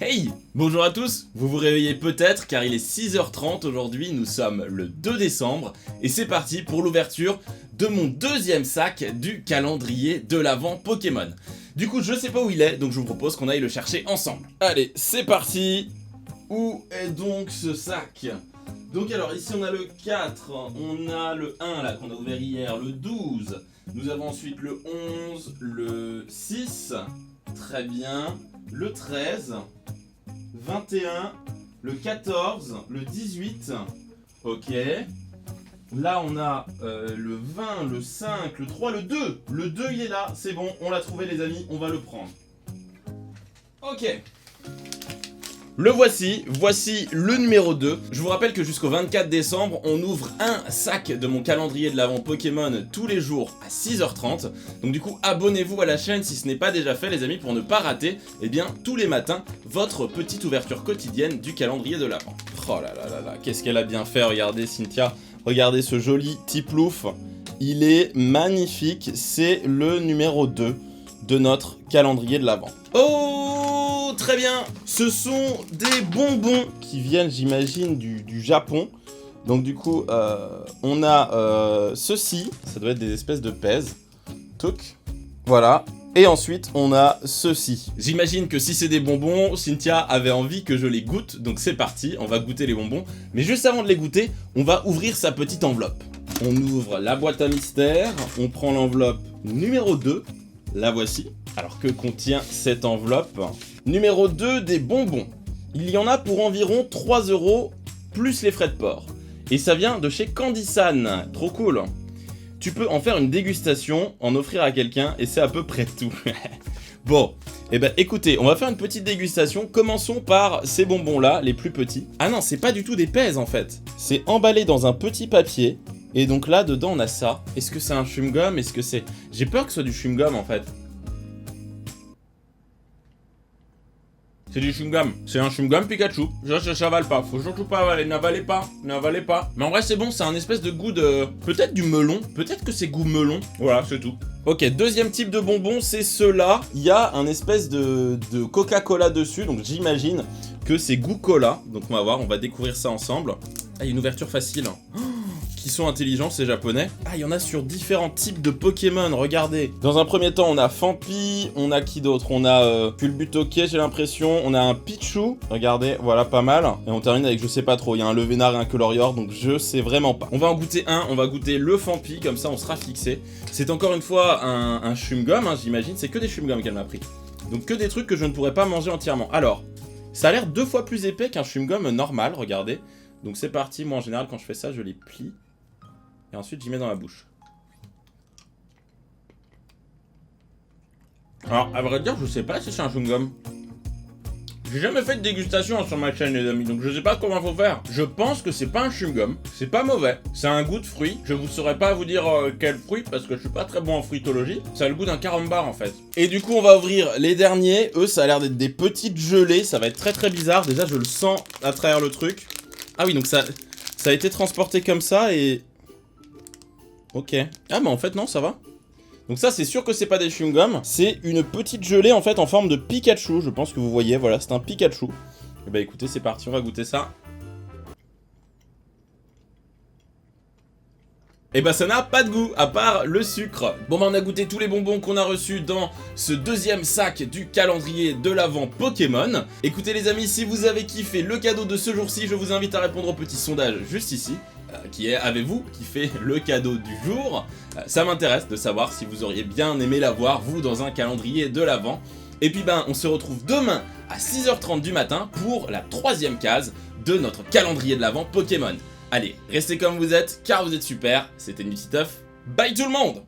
Hey! Bonjour à tous! Vous vous réveillez peut-être car il est 6h30 aujourd'hui, nous sommes le 2 décembre et c'est parti pour l'ouverture de mon deuxième sac du calendrier de l'Avent Pokémon. Du coup je sais pas où il est donc je vous propose qu'on aille le chercher ensemble. Allez c'est parti! Où est donc ce sac? Donc alors ici on a le 4, on a le 1 là qu'on a ouvert hier, le 12, nous avons ensuite le 11, le 6, très bien, le 13, 21, le 14, le 18, ok. Là on a le 20, le 5, le 3, le 2. Le 2 il est là, c'est bon, on l'a trouvé les amis, on va le prendre. Ok. Le voici le numéro 2. Je vous rappelle que jusqu'au 24 décembre, on ouvre un sac de mon calendrier de l'Avent Pokémon tous les jours à 6h30. Donc du coup, abonnez-vous à la chaîne si ce n'est pas déjà fait les amis pour ne pas rater, eh bien, tous les matins, votre petite ouverture quotidienne du calendrier de l'Avent. Oh là là là là, qu'est-ce qu'elle a bien fait, regardez Cynthia. Regardez ce joli Tiplouf. Il est magnifique, c'est le numéro 2 de notre calendrier de l'Avent. Oh, très bien. Ce sont des bonbons qui viennent, j'imagine, du Japon. Donc du coup, on a ceci. Ça doit être des espèces de pèse. Touc. Voilà. Et ensuite, on a ceci. J'imagine que si c'est des bonbons, Cynthia avait envie que je les goûte. Donc c'est parti, on va goûter les bonbons. Mais juste avant de les goûter, on va ouvrir sa petite enveloppe. On ouvre la boîte à mystère. On prend l'enveloppe numéro 2. La voici. Alors que contient cette enveloppe? Numéro 2, des bonbons. Il y en a pour environ 3 € plus les frais de port. Et ça vient de chez Candysan. Trop cool. Tu peux en faire une dégustation, en offrir à quelqu'un et c'est à peu près tout. Bon, et ben écoutez, on va faire une petite dégustation. Commençons par ces bonbons là, les plus petits. Ah non, c'est pas du tout des pèses en fait. C'est emballé dans un petit papier. Et donc là, dedans, on a ça. Est-ce que c'est un chewing-gum? Est-ce que c'est... J'ai peur que ce soit du chewing-gum, en fait. C'est du chewing-gum. C'est un chewing-gum Pikachu. Je n'avale pas. Faut surtout pas avaler. N'avalez pas. N'avalez pas. Mais en vrai, c'est bon. C'est un espèce de goût de... Peut-être du melon. Peut-être que c'est goût melon. Voilà, c'est tout. Ok, deuxième type de bonbon, c'est ceux-là. Il y a un espèce de Coca-Cola dessus. Donc j'imagine que c'est goût cola. Donc on va voir. On va découvrir ça ensemble. Ah, il y a une ouverture facile. Qui sont intelligents ces japonais. Ah, il y en a sur différents types de Pokémon, regardez. Dans un premier temps, on a Fampi, on a qui d'autre? On a Culbutoke, j'ai l'impression. On a un Pichu, regardez, voilà, pas mal. Et on termine avec je sais pas trop, il y a un Levénard et un Colorior, donc je sais vraiment pas. On va en goûter un, on va goûter le Fampi, comme ça on sera fixé. C'est encore une fois un chewing-gum, hein, j'imagine, c'est que des chewing-gums qu'elle m'a pris. Donc que des trucs que je ne pourrais pas manger entièrement. Alors, ça a l'air 2 fois plus épais qu'un chewing-gum normal, regardez. Donc c'est parti, moi en général quand je fais ça, je les plie. Et ensuite, j'y mets dans la bouche. Alors, à vrai dire, je sais pas si c'est un chewing-gum. J'ai jamais fait de dégustation sur ma chaîne, les amis, donc je sais pas comment faut faire. Je pense que c'est pas un chewing-gum. C'est pas mauvais. C'est un goût de fruit. Je vous saurais pas vous dire quel fruit, parce que je suis pas très bon en fruitologie. Ça a le goût d'un carambar, en fait. Et du coup, on va ouvrir les derniers. Eux, ça a l'air d'être des petites gelées. Ça va être très très bizarre. Déjà, je le sens à travers le truc. Ah oui, donc ça a été transporté comme ça et... Ok. Ah bah en fait non, ça va. Donc ça c'est sûr que c'est pas des chewing-gums. C'est une petite gelée en fait en forme de Pikachu. Je pense que vous voyez, voilà, c'est un Pikachu. Et bah écoutez, c'est parti, on va goûter ça. Et bah ça n'a pas de goût, à part le sucre. Bon bah on a goûté tous les bonbons qu'on a reçus dans ce deuxième sac du calendrier de l'Avent Pokémon. Écoutez les amis, si vous avez kiffé le cadeau de ce jour-ci, je vous invite à répondre au petit sondage juste ici. Qui est, avez-vous kiffé le cadeau du jour? Ça m'intéresse de savoir si vous auriez bien aimé l'avoir, vous, dans un calendrier de l'Avent. Et puis ben, on se retrouve demain à 6h30 du matin pour la 3e case de notre calendrier de l'Avent Pokémon. Allez, restez comme vous êtes, car vous êtes super. C'était Nutiteuf. Bye tout le monde!